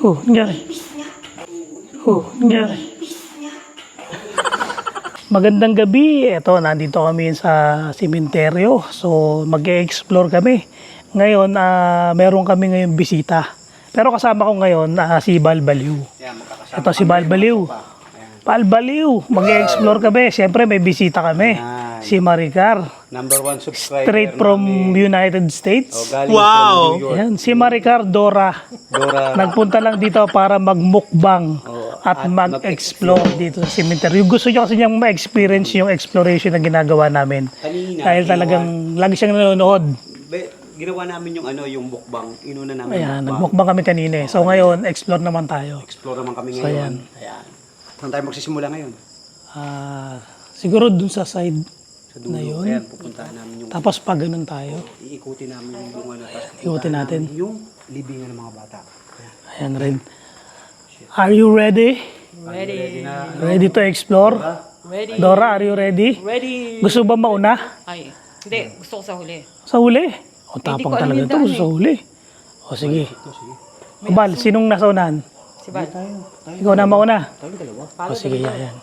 Nangyari. Nangyari. Magandang gabi. Ito, nandito kami sa sementeryo. So, mag-e-explore kami. Ngayon, meron kami ngayon bisita. Pero kasama ko ngayon si Balbaliw. Ito si Balbaliw. Balbaliw, mag-e-explore kami. Siyempre, may bisita kami. Si Maricar. Number 1 subscriber. Straight from United States. Wow! Yan, si Maricar Dora. Nagpunta lang dito para magmukbang at mag-explore dito sa cemetery. Gusto niya kasi niyang ma-experience yung exploration na ginagawa namin. Kanina, Dahil talagang lagi siyang nanonood. Ginawa namin yung yung mukbang. Inuna namin Ayan, mukbang. nagmukbang kami kanina eh. So ngayon, explore naman tayo. Explore naman kami So, ngayon. Ayan. Saan tayo magsisimula ngayon? Siguro dun sa side Sa dulo. na yun. Ayan, pupuntahan namin yung... Tapos pag ganun tayo, Iikutin namin yung ikutin natin. Yung libingan ng mga bata. Ayan, Red. Are you ready? Ready. Ready to explore? Ready. Dora, are you ready? Ready. Gusto ba mauna? Ay, hindi. Gusto ko sa huli. Sa huli? O, Hindi tapang ko alam talaga yung ito. daan Gusto sa huli. O, sige. Sige. Bal, sinong nasa unahan? Si Bal. Ikaw na mauna. Tayong dalawa. O, sige, yan.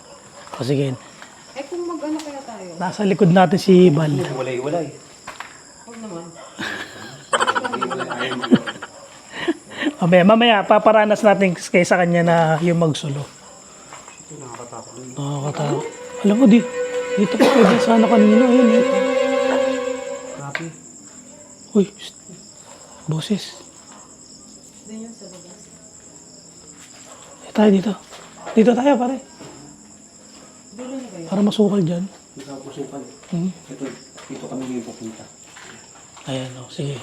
O, sige. Eh kung mag-ano kaya tayo? Nasa likod natin si Bal. Walay. Huwag naman. Mamaya, paparanas natin kaysa kanya na yung magsulo. Ito nakakatakot. Nakakatakot. Alam mo, dito pa pwede sana kanina. Ayan eh. Grabe. Uy, shh. Boses. Doon yun sa labas. Tayo dito. Dito tayo, pare. Dulo na kayo. Para masukal dyan. Hindi ka pusukan. Dito kami ngayon pupunta. Ayan, o. Sige.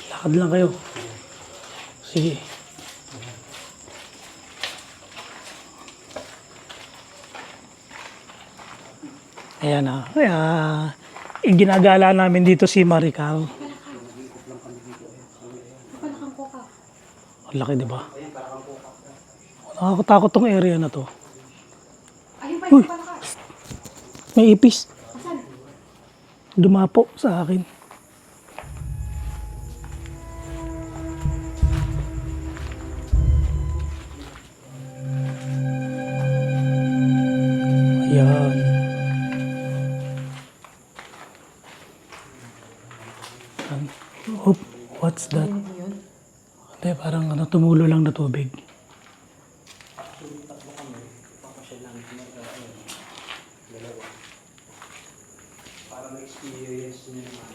Lakad lang kayo. Sige. Ayan na. Ginagala namin dito si Maricar. Ang laki, di ba? Nakakatakot tong area na to. Uy! May ipis. Dumapo sa akin. Ayan. Oh, what's that? Hindi, parang tumulo lang na tubig. Para ma-experience niyo naman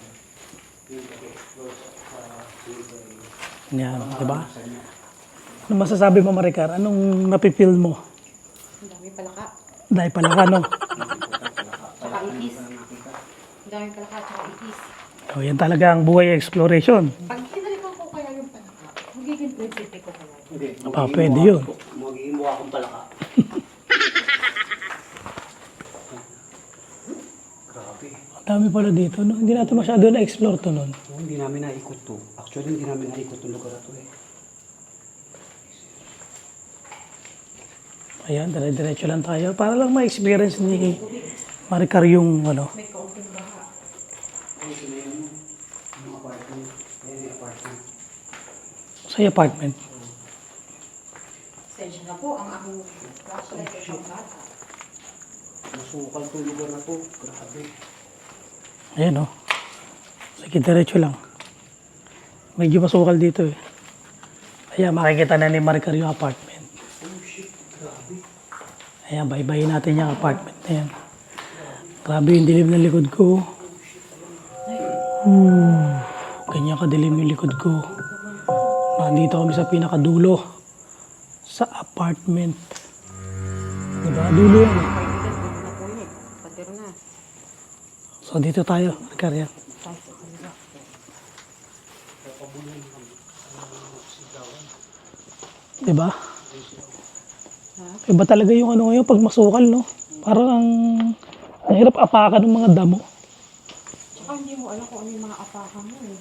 yung pag-explore sa cemetery. Yan, di ba? Ano masasabi mo, Maricar? Anong napipil mo? Ang dami palaka. Dahil pala ka, no? Tsaka itis. Ang dami palaka tsaka itis. So, yan talaga ang buhay exploration. Pag kinalikan ko kaya yung palaka, magiging prinsipe ko kaya. Hindi. Pwede yun. Magiging mukha akong palaka. Grabe. Ang dami pala dito, no? Hindi natin masyado na-explore to, nun. Hindi namin naikot to. Actually, hindi namin naikot yung lugar na to eh. Ayan, dire-diretso lang tayo. Para lang ma-experience ni Maricar yung, May kaunting baha. Ito na yung apartment. Ayan yung apartment. sa apartment. Sensya na po, ang aking flashlight ay pang bata. Masukal to lugar na to. Grabe. Ayan, oh. Sige, diretso lang. Medyo masukal dito, eh. Ayan, makikita na ni Maricar yung apartment. Oh shit. Grabe. Ayan, bye-bye natin yung apartment na yan. Grabe yung dilim ng likod ko. Ganyan kadilim yung likod ko. Nandito kami sa pinakadulo. Sa apartment. Diba? Dulo yan. Kaibigan, dulo na po yun. Patiro na. So, dito tayo. Karya. Tayo sa kanila. Diba? Iba talaga yung ngayon pag masukal, no? Parang ang hirap apakan ng mga damo. Tsaka hindi mo alam kung ano yung mga apakan mo eh.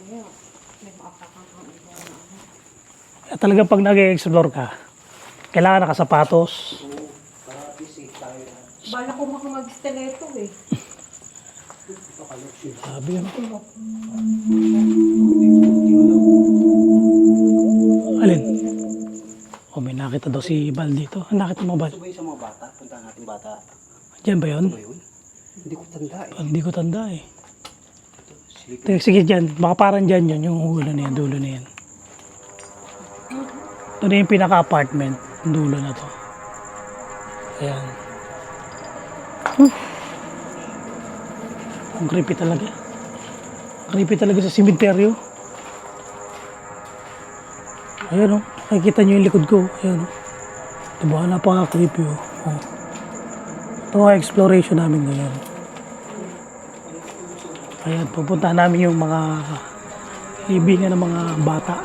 Mamaya, may mga apakan kang iba na ano. Kaya talaga pag nag-explore ka, kailangan nakasapatos. Bala ko mag-stiletto eh. Sabi yun. Alin? Oh, may nakita daw si Bal dito. Ang nakita mo, Bal? Ito ba yung sa mga bata? Puntahan natin bata. Diyan ba yun? Ano ba yun? Hindi ko tanda eh. Hindi ko tanda eh. Silipin. Sige dyan, baka parang dyan yun, yung ulo na yan, dulo na yan. Ito na yung pinaka-apartment, yung dulo na to. Ayan. Ang creepy talaga. Creepy talaga sa simenteryo. Ayan o, nakikita nyo yung likod ko. Ayan o. Diba, napaka-creepy o. Oh. Ito ang exploration namin ngayon. Ayan, pupunta namin yung mga kaibigan ng mga bata.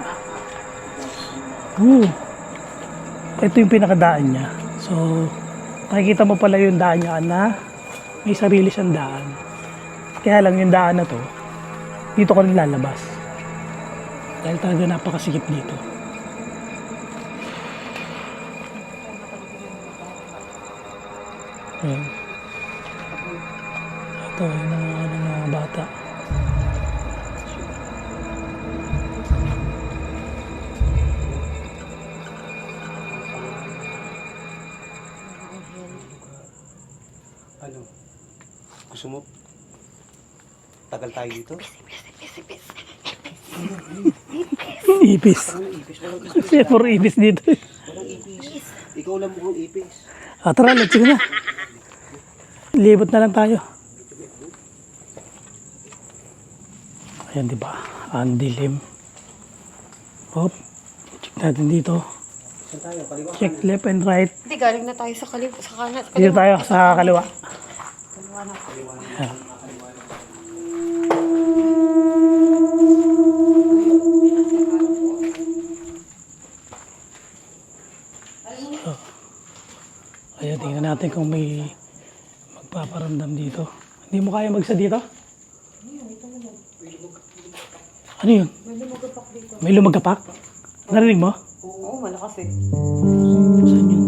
Ito yung pinakadaan niya. So, nakikita mo pala yung daan niya na may sarili siyang daan. Kaya lang yung daan na to, dito ko rin lalabas. Dahil talaga napakasikip dito. Ayan. Ito yung mga bata. Ano? Gusto mo? Tagal tayo dito? Ipis. Walang ipis, walang ipis. Kasi puro ipis dito. Walang ipis. Ikaw lang mukhang ipis. Tara, let's go na. Libot na lang tayo. Ayan, di ba? Ang dilim. Hop. Check natin dito. Saan tayo? Kaliwa? Check left and right. Hindi, galing na tayo sa kanan. Dito tayo sa kaliwa. Kaliwa na. Ayan. Ayan, tingnan natin kung may magpaparamdam dito. Hindi mo kaya magsa dito? Ano yun? May lumagapak dito. May lumagapak? Narinig mo? Oo, malakas eh. Saan yun?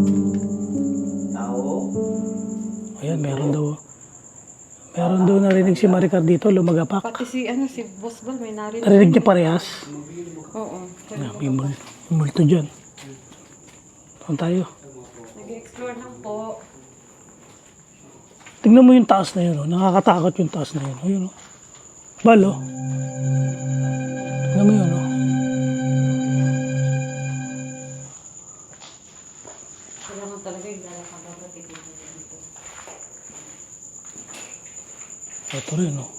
Tao? Ayan, meron daw. Meron daw narinig si Maricar dito, lumagapak. Pati si Boss Bal, may narinig. Narinig niya parehas. Oo. Ayan, may multo dyan. Saan tayo? Nag-explore lang po. Tingnan mo yung taas na yun, oh. Nakakatakot yung taas na yun. Ayun, oh. Balo. Tingnan mo yun, oh. Kailangan talaga yung dala ka bago titignan dito. Ito rin, oh.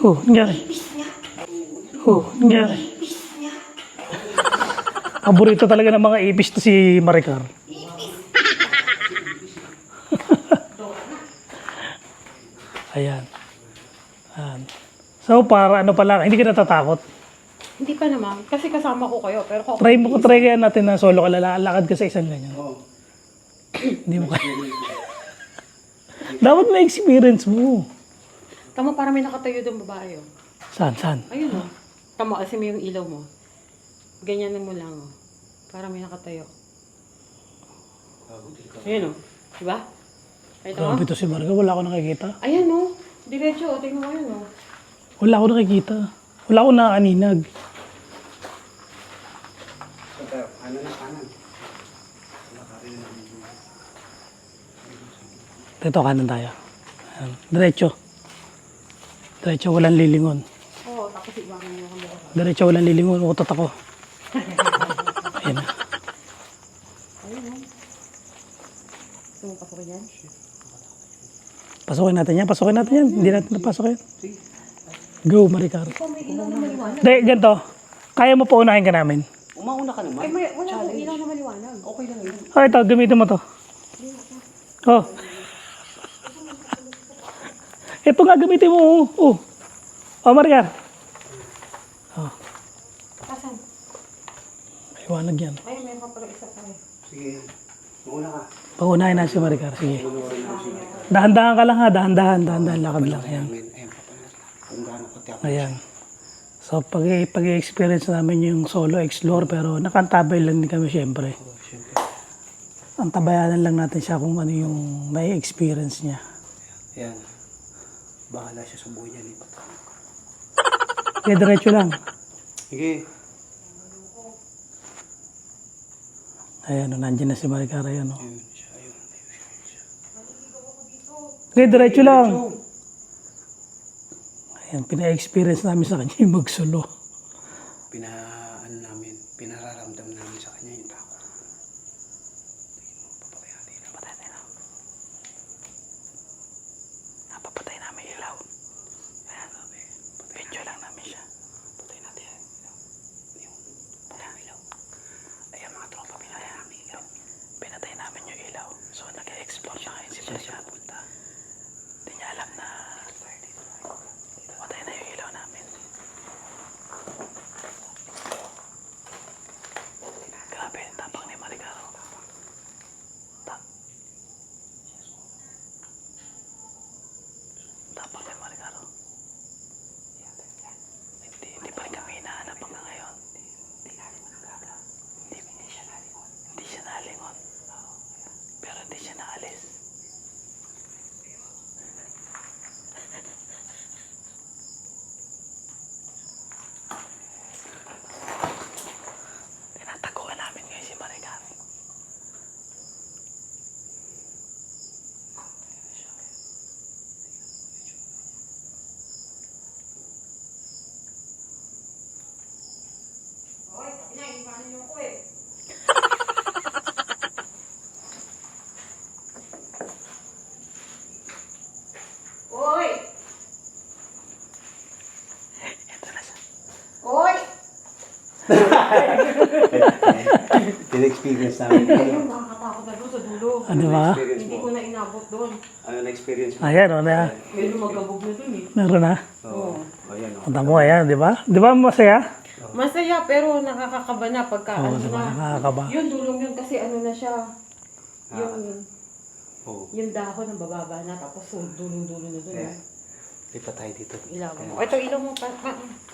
Oh, nangyari. Oh, nangyari. Paborito talaga ng mga ipis to si Maricar. Ayan. Ayan. So, para ano pala, hindi ka natatakot. Hindi pa naman, kasi kasama ko kayo. Pero kung Try kaya natin na solo ka lalakad ka sa isang ganyan. Oo. Hindi mo kaya. Dapat may experience mo. tama para may nakatayo doon babae oh. Saan? Ayun oh. Tama kasi may yung ilaw mo. Ganyan mo lang oh. Para may nakatayo. Ayun oh. Diba? Ay, tama? Grabe to si Marga, wala ako nakikita. Ayan oh. Diretso oh. Tingnan mo yun oh. Wala ako nakikita. Wala ako nakaaninag. Saan tayo? Kanan na kanan. Lakarin na dito. Dito kanan tayo. Ayan. Diretso. Diretso, walang lilingon. Oo, tapos iwanan niyo ako. Diretso, walang lilingon. Utot ako. Ayan na. Ayun oh. Gusto mo pasukin yan? Pasukin natin yan. Pasukin natin yan. Hindi natin napasukin. Go, Maricar. Ikaw may ilaw na maliwanag. Hindi, ganito. Kaya mo paunahin ka namin. Umauna ka naman. Ay, may, wala akong ilaw na maliwanag. Okay lang yun. Oh, ito. Gamitin mo to. Oh. Ito nga, gamitin mo. Oh. Oh, Maricar. Oh. Asan? Iwanag yan. Ay, may pa pala isa pa eh. Sige. Mauna ka. Paunahin na si Maricar. Sige. Manuwarin mo siya. Dahan-dahan ka lang ha. Dahan-dahan. Lakad lang. Ayan. Ayan pa pala. Kung gaano pati ako. Ayan. So, pag-experience namin yung solo explore, pero nakantabay lang din kami syempre. Oh, syempre. Antabayanan lang natin siya kung ano yung may experience niya. Ayan. Bahala siya sa buhay niya. Lipat. Kaya diretso lang. Sige. Ayan, nandiyan na si Maricar. Ayan, Ayun siya. Ayun. Kaya diretso lang. Ayan, pina-experience namin sa kanya yung magsulo. Pinararamdam namin sa kanya yung takot. Napapatay namin yung ilaw. Ayan, video lang namin siya. Patay natin yan. Patay ang ilaw. Ayan mga tropa, pinatay namin ilaw. Pinatay namin yung ilaw. So, nag-explore siya ngayon si Maricar. Hindi niya alam na patay na yung ilaw namin. Grabe, tapang ni Maricar. Tapang ni Maricar. Hindi pa rin kami hinahanap hanggang ngayon. Hindi siya nalingon. Pero hindi siya naalis. Tinataguan namin ngayon si Maricar. Oy! Ito na siya. Oy! Pina-experience namin. Ayun, nakakatakot na doon sa dulo. Ano ba? Experience Hindi mo. ko na inabot doon. Ano na-experience mo? Ayan, o na. May lumagabog na doon eh. Meron na. Oo. Ayan o. Punta mo, ayan, di ba? Di ba masaya? Masaya pero nakakakaba na pagka Oo, ano di ba? na. Nakakaba. Yung dulong yun kasi ano na siya. Yung, Oo. yung dahon ng bababa na tapos dulong-dulo na doon. Ayan. Lipat tayo dito. Ilaw mo. O, ito ilaw mo pa.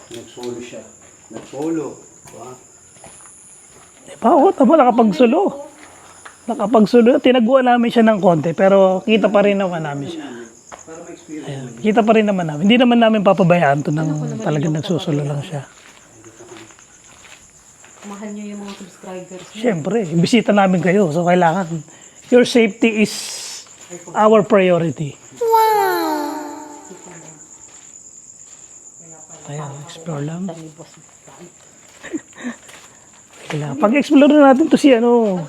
Nagsolo siya. Nagsolo. Diba? Di ba? Oo, tama, nakapagsulo. Nakapagsulo. Tinaguan namin siya ng konti, pero kita pa rin naman namin siya. Para ma-experience. Ayan. Kita pa rin naman namin. Hindi naman namin papabayaan to nang talagang nagsusulo lang siya. Mahal niyo yung mga subscribers niyo. Siyempre, bisita namin kayo. So, kailangan. Your safety is our priority. Ayan, explore lang. Tani boss. Kailangan. Pag-explore na natin to si ano,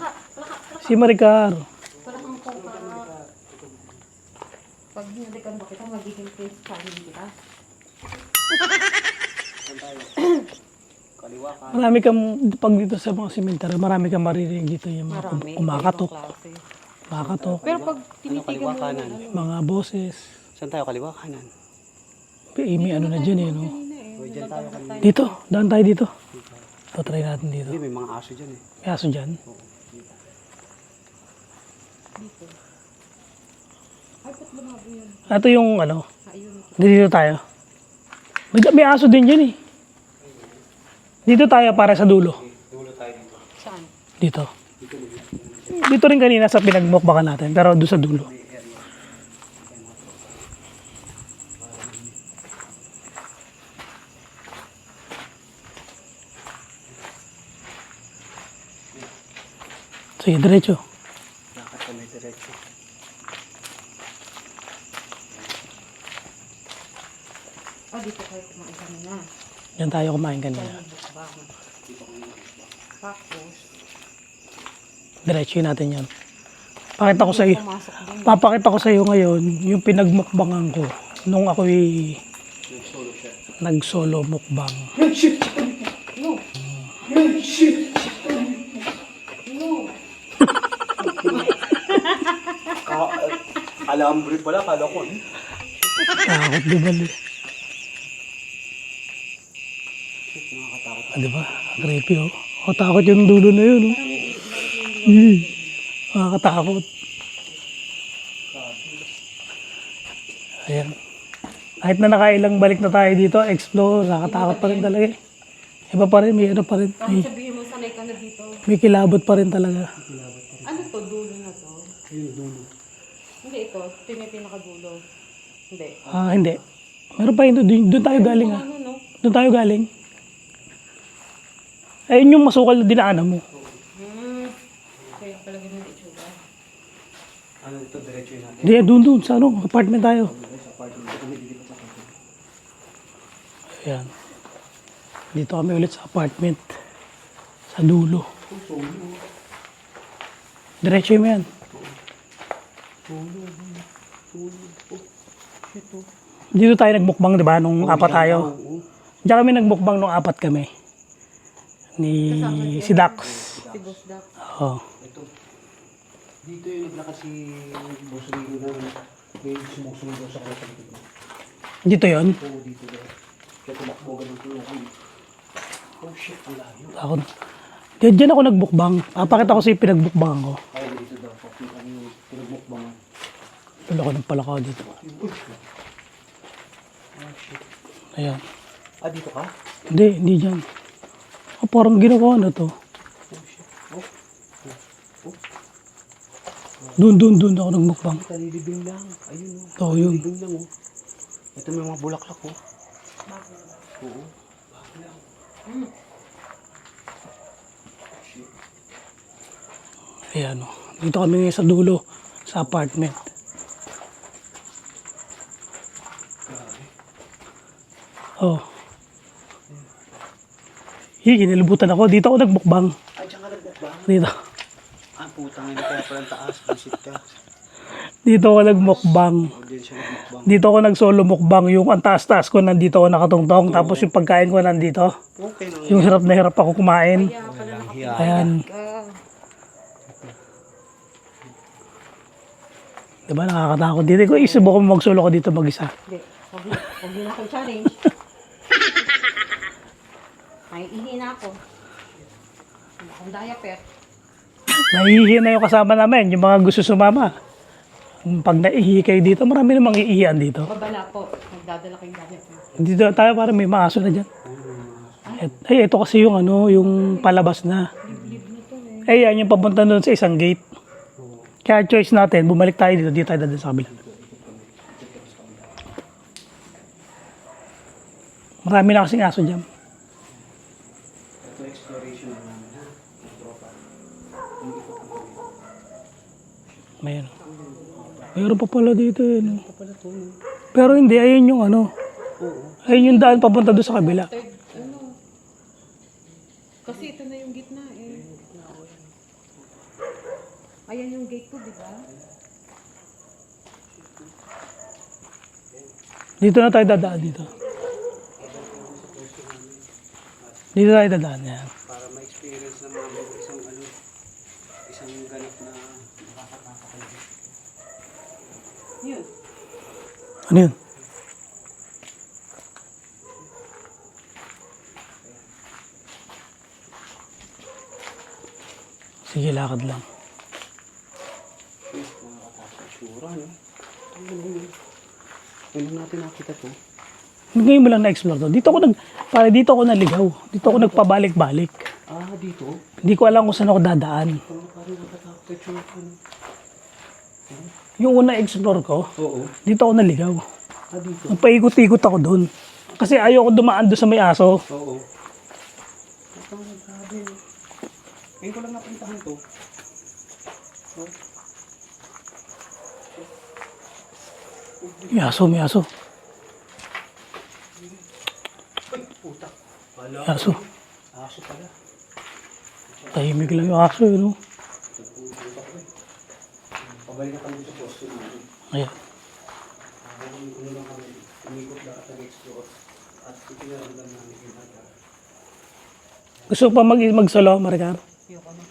si Maricar. Wala kang pangka. Pag hinalikan ba kita, magiging face family kita. Kaliwa ka. Marami kang, pag dito sa mga sementeryo, marami kang maririnig dito yung mga Marami. kumakatok. Ibang klase. Kumakatok, Pero pag Ano, tinitigan kaliwa mo kanan? mga boses. Saan tayo? Kaliwa kanan. May ano na dyan eh, no? Uy, dyan tayo kanina. Dito, daan tayo dito. So, try natin dito. Hindi, may mga aso dyan eh. May aso dyan. ay, ba't lumabo yun? Ito yung ano, Ayun. dito tayo. May aso din dyan eh. Dito tayo para sa dulo. Dulo tayo dito. Saan? Dito. Dito rin kanina sa pinagmukbakan natin, pero doon sa dulo. Sige, diretso. Lakad kami diretso. Ah, dito kayo kumain kami na. Yan tayo kumain kanina. Tapos, Diretso natin yan. Pakita ko sa iyo. pumasok din. Papakita ko sa iyo ngayon yung pinagmukbangan ko nung ako'y Nagsolo siya. nag-solo mukbang. No! Alambre pala, kala ko. Takot dumali. Nakakatakot. Ah, di ba? Creepy oh. Oh, takot yung dulo na yun oh. Nakakatakot. Ayan. Kahit na nakailang balik na tayo dito, explore, nakakatakot pa rin talaga eh. Iba pa rin, may ano pa rin. Kahit sabihin mo sanay ka na dito. May kilabot pa rin talaga. Ano to, dulo Ayun, dulo. Hindi ito. Ito yung pinakadulo. Hindi. Hindi. Meron pa yun. Doon tayo galing Ano, no? Doon tayo galing. Ayun yung masukal na dinaanan mo. Kaya pala ganun itsura. Ano dito, diretso yun natin. Hindi, doon. Sa ano, apartment tayo. Sa apartment. Dito kami dito sa apartment. Ayan. Dito kami ulit sa apartment. Sa dulo. Diretso mo yan. Dito tayo nagmukbang, di ba? Nung apat tayo. Diyan kami nagmukbang nung apat kami. Ni si Dax. Si Boss Doc. Oo. Ito. Dito yung naglakad si Boss Rigo na may sumusunod sa kanya. Dito yon. Oo, dito daw. Kaya tumakbo ganun tulungan. Oh shit, ang layo. Ako. Diyan ako nagbukbang. Papakita ko sa iyo pinagbukbangan ko. Ay, dito daw. Kung ano yung pinagmukbangan. Wala ko ng palaka dito. Oh shit. Ayan. Ah, dito ka? Hindi dyan. Parang ginawa na to. Oh shit. Oh. Doon ako nagmukbang. Talilibing lang. Ayun oh. Oo, yun. Talilibing lang oh. Ito may mga bulaklak oh. Oo. Ayan o. Dito kami ngayon sa dulo. Sa apartment. Oh. Inilibutan ako. Dito ako nagmukbang. Ay, diyan ka nagbukbang. Dito. Ah, putang ina kaya pala taas. Visit ka. Dito ako nagmukbang. O, din siya nagbukbang. Dito ako nag-solo mukbang. Yung ang taas-taas ko nandito ako nakatungtong. Tapos yung pagkain ko nandito. Okay lang. Yung hirap na hirap ako kumain. Kaya pala Hiya. Ayan. ka. Diba nakakatakot dito. Ko isubukan mo mag-solo ko dito mag-isa. Hindi. Huwag mo na akong challenge. Ay, ihina ako. Wala akong diaper. Nahihihi na yung kasama namin. Yung mga gusto sumama. Pag naihi kayo dito, marami namang iihian dito. Babala po. Magdadala kayong diaper. Dito tayo para may maaso na dyan. Ay, ito kasi yung ano, yung palabas na. Ay, yan yung papunta doon sa isang gate. Kaya choice natin, bumalik tayo dito, dito tayo dadaan sa kabila. Marami na kasing aso dyan. Ito exploration na namin ha. Ang tropa. Mayroon. Mayroon pa pala dito eh. No? Ito pala to. No? Pero hindi, ayun yung ano. Oo. Ayun yung daan papunta doon sa kabila. Third, ano? Kasi ito na yung gitna eh. Ayan yung gate ko, di ba? Dito na tayo dadaan dito. Dito tayo dadaan yan. Para ma-experience na mga isang ano, isang ganap na nakakatawa. Yun. Ano yun? Sige, lakad lang. Mga kapasura, no? Ano natin nakita to? Ngayon mo lang na-explore to. Dito ako naligaw. Dito ako nagpabalik-balik. Ah, dito? Hindi ko alam kung saan ako dadaan. Parang nakatakot yung tsura ko. No? Yung una explore ko, Oo. dito ako naligaw. Ah, dito? Paikot-ikot ako doon. Kasi ayoko dumaan doon sa may aso. Oo. Ito, grabe. Ngayon ko lang napuntahan to. Oh. May aso. Ay, puta. Wala. May aso. Aso pala. Tahimik lang yung aso, yun. No? Pabalik na kami sa posto namin. Ayan. Ano lang kami, umikot lahat nag-explore. At itinaralan namin yung hata. Gusto ko pa mag-solo, Maricar? Ayoko na.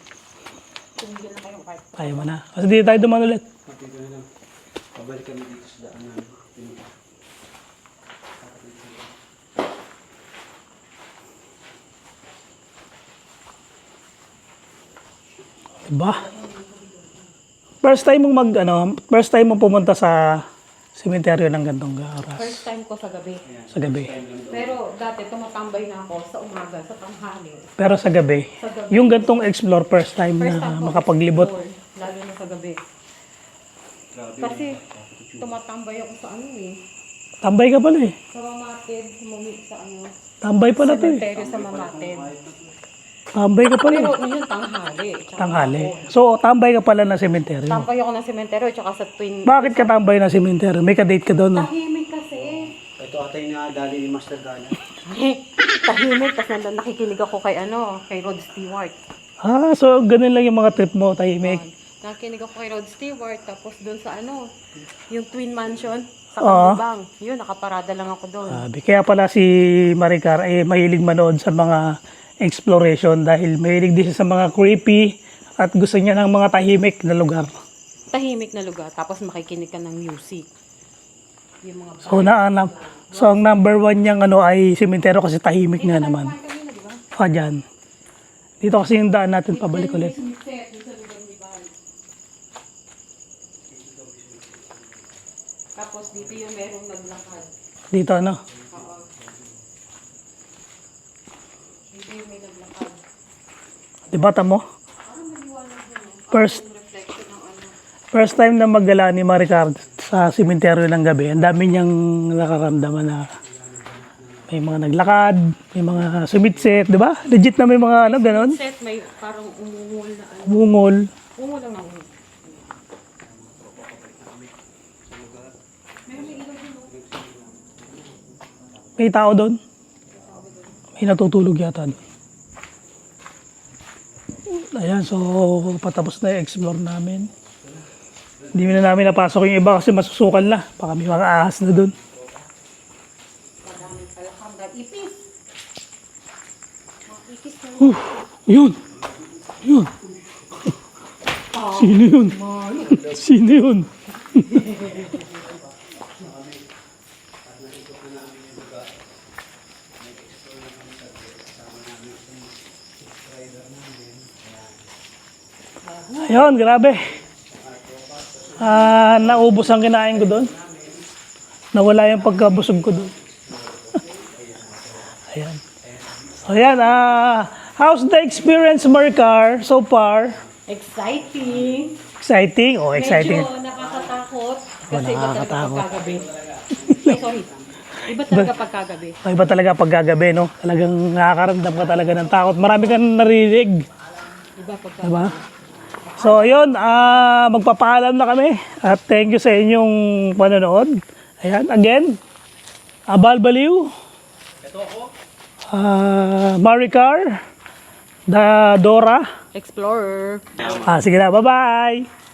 Tumigil na kayo kahit. Kaya mo na. Kasi dito tayo duman ulit. Pati ko na lang. Pabalik kami dito sa daan namin. Diba? First time mong pumunta sa sementeryo ng gantong oras. First time ko sa gabi. Sa gabi. Pero dati tumatambay na ako sa umaga, sa tanghali. Pero sa gabi, Sa gabi. yung gantong explore first time First na time ko makapaglibot. explore, lalo na sa gabi. Kasi tumatambay ako sa ano eh. Tambay ka pala eh. Sa Mamatid, sumumit sa ano. Tambay pala to eh. Cemetery sa Mamatid. Tambay ka pala Pero eh. yun tanghali. Tsaka Tanghali. hapon. So, tambay ka pala na sementeryo. Tambay ako ng sementeryo tsaka sa twin. Bakit ka tambay na sementeryo? May kadate ka doon, no? Tahimik kasi. Ito ata yung nadali ni Master Gana. Tahimik. Tapos nandun nakikinig ako kay ano, kay Rod Stewart. Ah, so ganun lang yung mga trip mo, tahimik. Nakikinig ako kay Rod Stewart. Tapos dun sa ano, yung Twin Mansion sa Oo. Kanibang. Yun, nakaparada lang ako doon. Sabi, kaya pala si Maricar ay mahilig manood sa mga exploration dahil mahilig din siya sa mga creepy at gusto niya ng mga tahimik na lugar. Tahimik na lugar. Tapos makikinig ka ng music. Yung mga So, ang number one niyang ano ay sementeryo kasi tahimik nga naman. kanina, di ba? Dyan. Dito kasi yung daan natin pabalik ulit. Sunset, dun sa lugar ni Val. Tapos dito yung merong naglakad. Dito ano. Oo. Dito yung may naglakad. Diba tamo? Parang naliwanag yun, no? First Yung reflection ng ano. First time na maggala ni Maricar sa sementeryo ng gabi, ang dami niyang nakaramdaman na may mga naglakad, may mga sumitset, di ba? Legit na may mga ano, ganon. Set, may parang umungol na ano. Bungol. Umungol lang ako. May tao doon. May natutulog yata doon. Ayan, so patapos na i-explore namin. Hindi na namin napasok yung iba kasi masusukan na. Baka may mga ahas na doon. Madaming palakang dahil ipis. Mga ipis na Yun! Yun! Sino yun? Sino yun? Ayun, grabe. Naubos ang kinain ko doon. Nawala yung pagkabusog ko doon. Ayan. So, ayan, how's the experience, Maricar, so far? exciting. Exciting? Oh, exciting. Medyo nakakatakot. Kasi iba talaga nakakatakot. pagkagabi. Ay, sorry. Iba talaga pagkagabi. Ay, iba talaga pag gagabi, no? Talagang nakakaramdam ka talaga ng takot. Marami kang narinig. Iba pagkagabi. Diba? So, yun, magpapaalam na kami. At thank you sa inyong panonood. Ayan, again, Balbaliw. Ito ako. Maricar. Dora. Explorer. Sige na, bye-bye.